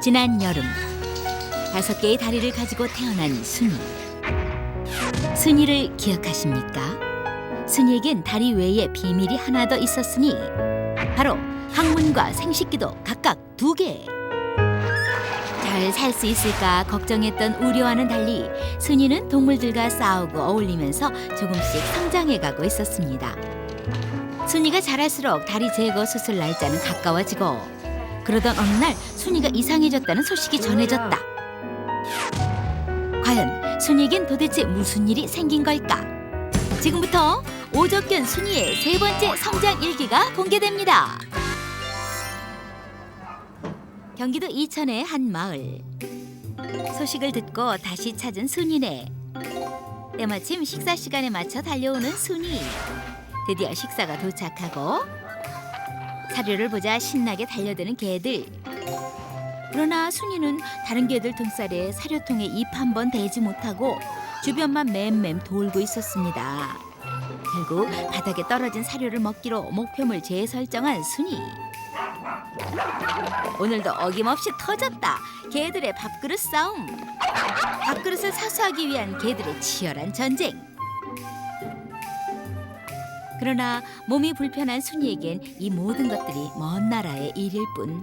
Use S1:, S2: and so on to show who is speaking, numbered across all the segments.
S1: 지난 여름 5개의 다리를 가지고 태어난 순이. 순이를 기억하십니까? 순이에겐 다리 외에 비밀이 하나 더 있었으니 바로 항문과 생식기도 각각 2개. 잘 살 수 있을까 걱정했던 우려와는 달리 순이는 동물들과 싸우고 어울리면서 조금씩 성장해가고 있었습니다. 순이가 자랄수록 다리 제거 수술 날짜는 가까워지고 그러던 어느 날 순이가 이상해졌다는 소식이 전해졌다. 과연 순이에겐 도대체 무슨 일이 생긴 걸까? 지금부터 오적견 순이의 3번째 성장 일기가 공개됩니다. 경기도 이천의 한 마을. 소식을 듣고 다시 찾은 순이네. 때마침 식사 시간에 맞춰 달려오는 순이. 드디어 식사가 도착하고 사료를 보자 신나게 달려드는 개들. 그러나 순이는 다른 개들 등살에 사료통에 입 한 번 대지 못하고 주변만 맴맴 돌고 있었습니다. 결국 바닥에 떨어진 사료를 먹기로 목표물 재설정한 순이. 오늘도 어김없이 터졌다. 개들의 밥그릇 싸움. 밥그릇을 사수하기 위한 개들의 치열한 전쟁. 그러나 몸이 불편한 순이에겐 이 모든 것들이 먼 나라의 일일 뿐.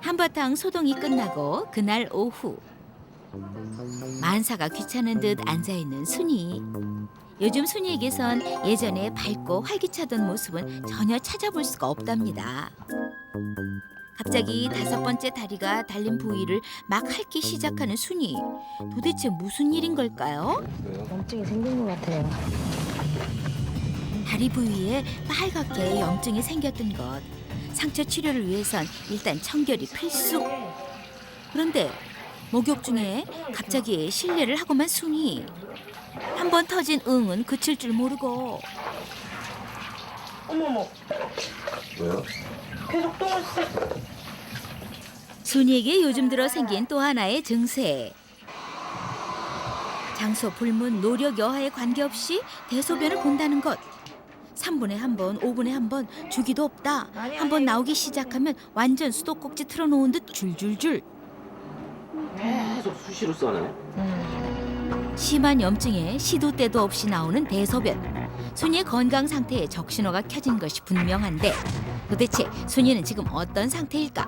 S1: 한바탕 소동이 끝나고 그날 오후. 만사가 귀찮은 듯 앉아있는 순이. 요즘 순이에게선 예전에 밝고 활기차던 모습은 전혀 찾아볼 수가 없답니다. 갑자기 5번째 다리가 달린 부위를 막 핥기 시작하는 순이. 도대체 무슨 일인 걸까요?
S2: 염증이 생긴 것 같아요.
S1: 다리 부위에 빨갛게 염증이 생겼던 것. 상처 치료를 위해선 일단 청결이 필수. 그런데 목욕 중에 갑자기 실례를 하고만 순이. 한 번 터진 응은 그칠 줄 모르고.
S2: 어머머,
S3: 왜요?
S2: 계속 똥을 싸.
S1: 순이에게 요즘 들어 생긴 또 하나의 증세. 장소 불문 노력 여하에 관계없이 대소변을 본다는 것. 3분에 한 번, 5분에 한 번 주기도 없다. 한 번 나오기 시작하면 완전 수도꼭지 틀어놓은 듯 줄줄줄.
S3: 계속 수시로 싸네.
S1: 심한 염증에 시도 때도 없이 나오는 대소변. 순이의 건강 상태에 적신호가 켜진 것이 분명한데 도대체 순이는 지금 어떤 상태일까?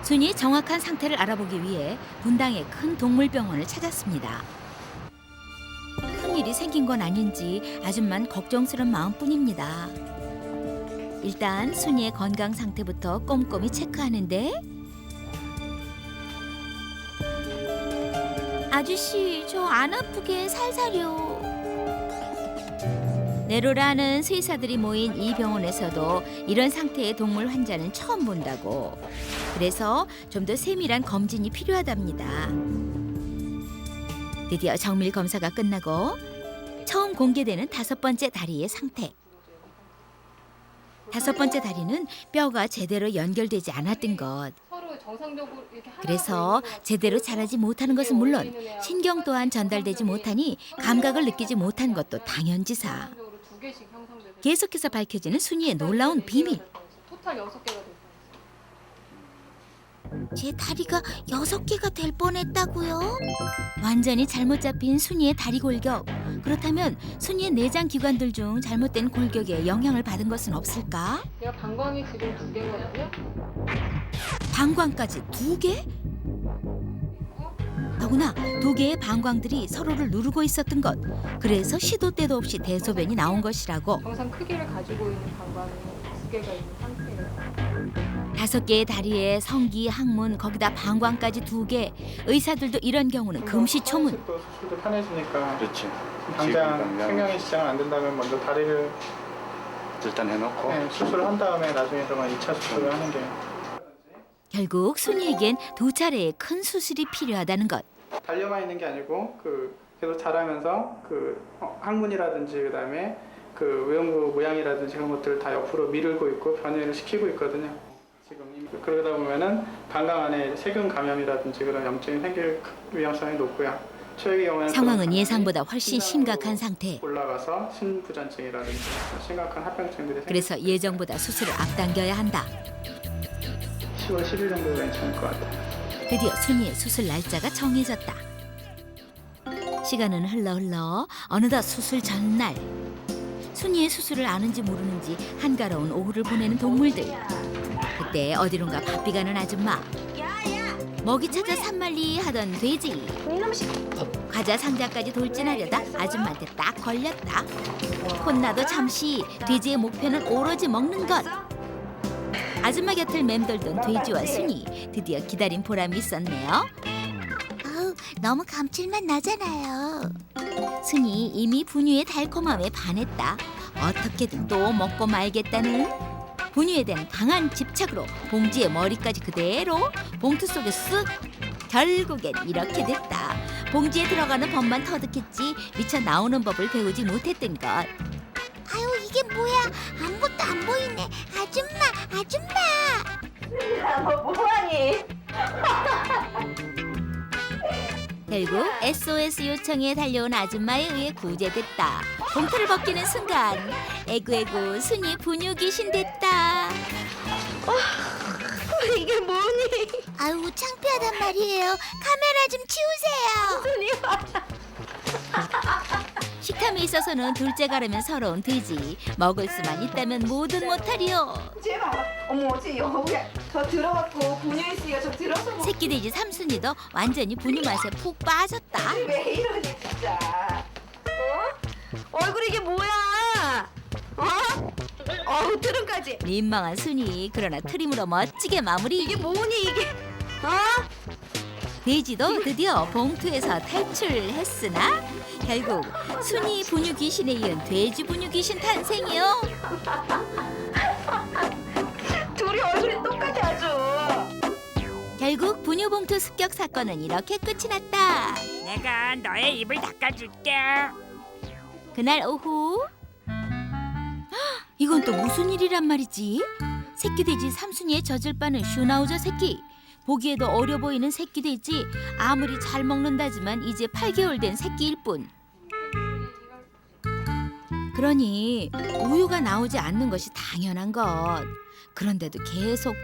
S1: 순이의 정확한 상태를 알아보기 위해 분당의 큰 동물병원을 찾았습니다. 큰일이 생긴 건 아닌지 아줌만 걱정스러운 마음뿐입니다. 일단 순이의 건강 상태부터 꼼꼼히 체크하는데 아저씨, 저 안 아프게 살살요. 내로라는 수의사들이 모인 이 병원에서도 이런 상태의 동물 환자는 처음 본다고. 그래서 좀 더 세밀한 검진이 필요하답니다. 드디어 정밀 검사가 끝나고 처음 공개되는 5번째 다리의 상태. 5번째 다리는 뼈가 제대로 연결되지 않았던 것. 그래서 제대로 자라지 못하는 것은 물론 신경 또한 전달되지 못하니 감각을 느끼지 못한 것도 당연지사. 계속해서 밝혀지는 순이의 놀라운 비밀. 제 다리가 6개가 될 뻔했다고요? 완전히 잘못 잡힌 순이의 다리 골격. 그렇다면 순이의 내장 기관들 중 잘못된 골격에 영향을 받은 것은 없을까?
S4: 내가 방광이 지금 2개거든요.
S1: 방광까지 2개? 더구나 2개의 방광들이 서로를 누르고 있었던 것. 그래서 시도 때도 없이 대소변이 나온 것이라고.
S4: 정상 크기를 가지고 있는 방광이 2개가 있는 상태예요.
S1: 5개의 다리에 성기, 항문, 거기다 방광까지 2개. 의사들도 이런 경우는 금시초문.
S5: 수술도 편해지니까
S3: 그렇지.
S5: 당장 생명의 지장은 안 된다면 먼저 다리를
S3: 일단 해놓고.
S5: 수술한 다음에 나중에 그만 2차 수술을 하는 게.
S1: 결국 순이에겐 2차례의 큰 수술이 필요하다는 것.
S5: 달려만 있는 게 아니고 계속 자라면서 항문이라든지 그다음에 외형부 모양이라든지 그런 것들을 다 옆으로 밀고 있고 변형을 시키고 있거든요. 지금 그러다 보면은 방광 안에 세균 감염이라든지 그런 염증이 생길 위험성이 높고요. 최악의 경우에는
S1: 상황은 예상보다 훨씬 심각한 상태.
S5: 올라가서 신부전증이라든지 심각한 합병증들이
S1: 그래서 예정보다 수술을 앞당겨야 한다.
S5: 10월 10일 정도 괜찮을 것 같아요.
S1: 드디어 순이의 수술 날짜가 정해졌다. 시간은 흘러 어느덧 수술 전날. 순이의 수술을 아는지 모르는지 한가로운 오후를 보내는 동물들. 그때 어디론가 바삐 가는 아줌마. 먹이 찾아 산만리 하던 돼지. 과자 상자까지 돌진하려다 아줌마한테 딱 걸렸다. 혼나도 잠시 돼지의 목표는 오로지 먹는 것. 아줌마 곁을 맴돌던 돼지와 순이 드디어 기다린 보람이 있었네요. 아우, 너무 감칠맛 나잖아요. 순이 이미 분유의 달콤함에 반했다. 어떻게든 또 먹고 말겠다는 분유에 대한 강한 집착으로 봉지에 머리까지 그대로 봉투 속에 쓱. 결국엔 이렇게 됐다. 봉지에 들어가는 법만 터득했지 미처 나오는 법을 배우지 못했던 것. 아유, 이게 뭐야? 아무것도 안 보이네. 아줌마.
S2: 너 뭐하니?
S1: 결국 SOS 요청에 달려온 아줌마에 의해 구제됐다. 봉투를 벗기는 순간 에구에구 순이 분유 귀신 됐다.
S2: 이게 뭐니?
S1: 아유, 창피하단 말이에요. 카메라 좀 치우세요. 식탐에 있어서는 둘째 가려면 서러운 돼지. 먹을 수만 있다면 뭐든 못하리요.
S2: 제발. 어머, 어째 여기에 저 들어갔고 분유 있으니까 저 들어서 먹.
S1: 새끼 돼지 삼순이도 완전히 분유 맛에 푹 빠졌다.
S2: 왜 이러니 진짜? 얼굴 이게 뭐야? 트름까지.
S1: 민망한 순이. 그러나 트림으로 멋지게 마무리.
S2: 이게 뭐니 이게?
S1: 돼지도 드디어 봉투에서 탈출했으나 결국 순이 분유 귀신에 이은 돼지 분유 귀신 탄생이요.
S2: 둘이 얼굴이 똑같아 아주.
S1: 결국 분유 봉투 습격 사건은 이렇게 끝이 났다.
S6: 내가 너의 입을 닦아줄게.
S1: 그날 오후. 헉, 이건 또 무슨 일이란 말이지? 새끼 돼지 삼순이의 젖을 빠는 슈나우저 새끼. 보기에도 어려 보이는 새끼 돼지. 아무리 잘 먹는다지만 이제 8개월 된 새끼일 뿐. 그러니 우유가 나오지 않는 것이 당연한 것. 그런데도 계속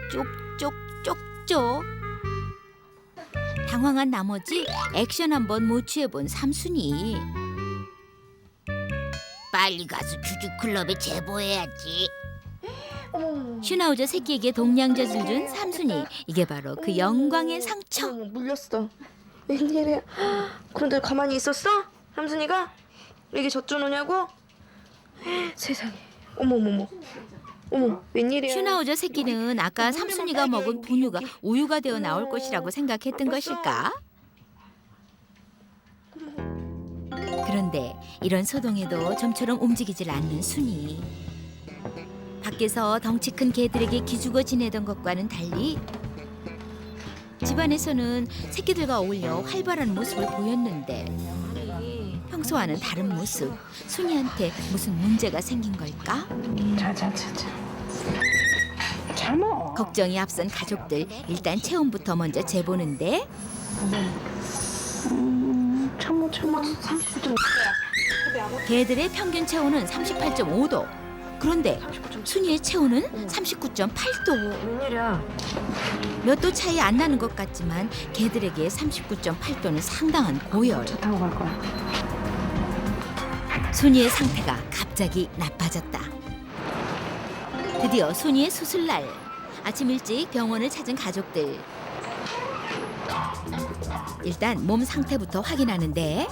S1: 쪽쪽쪽쪽. 당황한 나머지 액션 한번 못 취해본 삼순이. 빨리 가서 주주클럽에 제보해야지. 슈나우저 새끼에게 동냥젖을 준 삼순이. 이게 바로 그 영광의 상처.
S2: 물렸어. 웬일이야? 그런데 가만히 있었어? 삼순이가? 이게 젖 주느냐고? 세상에. 어머, 웬일이야?
S1: 슈나우저 새끼는 아까 삼순이가 먹은 분유가 우유가 되어 나올 것이라고 생각했던 것일까? 그런데 이런 소동에도 좀처럼 움직이질 않는 순이. 밖에서 덩치 큰 개들에게 기죽어 지내던 것과는 달리 집안에서는 새끼들과 어울려 활발한 모습을 보였는데 평소와는 다른 모습. 순이한테 무슨 문제가 생긴 걸까?
S5: 잘 먹어.
S1: 걱정이 앞선 가족들. 일단 체온부터 먼저 재보는데
S2: 참모 30도.
S1: 개들의 평균 체온은 38.5도. 그런데 순이의 체온은 39.8도.
S2: 웬일이야?
S1: 몇 도 차이 안 나는 것 같지만 개들에게 39.8도는 상당한 고열.
S2: 차 타고 갈 거야.
S1: 순이의 상태가 갑자기 나빠졌다. 드디어 순이의 수술날. 아침 일찍 병원을 찾은 가족들. 일단 몸 상태부터 확인하는데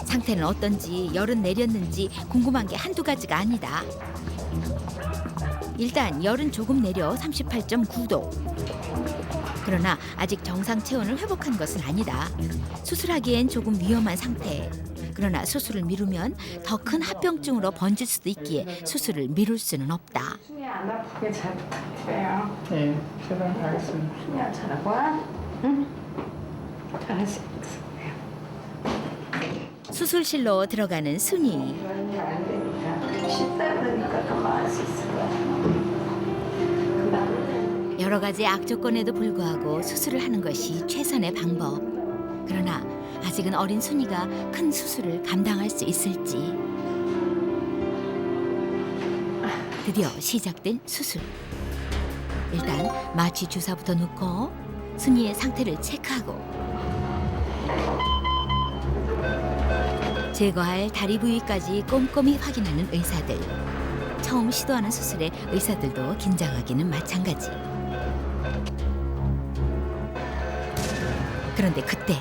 S1: 상태는 어떤지, 열은 내렸는지 궁금한 게 한두 가지가 아니다. 일단 열은 조금 내려 38.9도. 그러나 아직 정상 체온을 회복한 것은 아니다. 수술하기엔 조금 위험한 상태. 그러나 수술을 미루면 더 큰 합병증으로 번질 수도 있기에 수술을 미룰 수는 없다.
S5: 순이 안 아프게 잘 부탁드려요. 네, 최선 다하겠습니다.
S2: 순이야 잘하고 와. 응?
S5: 잘할 수 있어.
S1: 수술실로 들어가는 순이.
S2: 이런 일 안 되니까 쉽다 그러니까 가만히 있을 거야.
S1: 여러 가지 악조건에도 불구하고 수술을 하는 것이 최선의 방법. 그러나 아직은 어린 순이가 큰 수술을 감당할 수 있을지. 드디어 시작된 수술. 일단 마취 주사부터 놓고 순이의 상태를 체크하고 제거할 다리 부위까지 꼼꼼히 확인하는 의사들. 처음 시도하는 수술에 의사들도 긴장하기는 마찬가지. 그런데 그때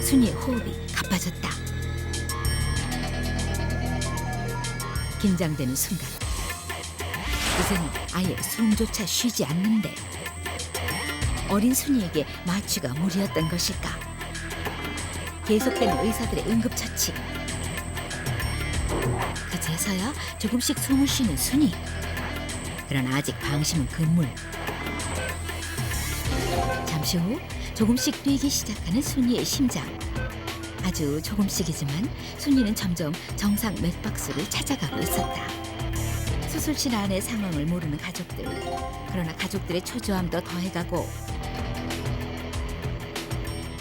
S1: 순이의 호흡이 가빠졌다. 긴장되는 순간 이제는 아예 숨조차 쉬지 않는데 어린 순이에게 마취가 무리였던 것일까? 계속되는 의사들의 응급처치. 그제서야 조금씩 숨을 쉬는 순이. 그러나 아직 방심은 금물. 잠시 후 조금씩 뛰기 시작하는 순이의 심장. 아주 조금씩이지만 순이는 점점 정상 맥박수를 찾아가고 있었다. 수술실 안의 상황을 모르는 가족들. 그러나 가족들의 초조함도 더해가고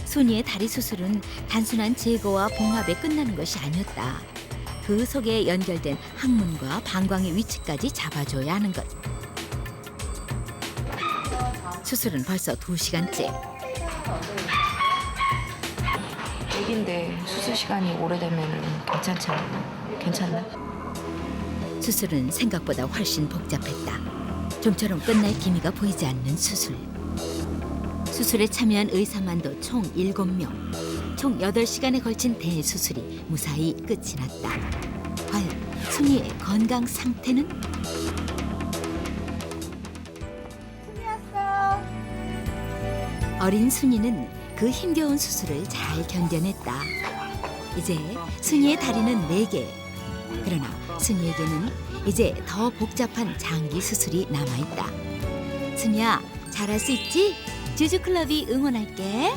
S1: 순이의 다리 수술은 단순한 제거와 봉합에 끝나는 것이 아니었다. 그 속에 연결된 항문과 방광의 위치까지 잡아줘야 하는 것. 수술은 벌써 2시간째.
S2: 얘긴데 수술 시간이 오래되면 괜찮지 않나? 괜찮나?
S1: 수술은 생각보다 훨씬 복잡했다. 좀처럼 끝날 기미가 보이지 않는 수술. 수술에 참여한 의사만도 총 7명. 총 8시간에 걸친 대수술이 무사히 끝이 났다. 과연 순이의 건강 상태는? 어린 순이는 그 힘겨운 수술을 잘 견뎌냈다. 이제 순이의 다리는 4개. 그러나 순이에게는 이제 더 복잡한 장기 수술이 남아있다. 순이야, 잘할 수 있지? 주주클럽이 응원할게.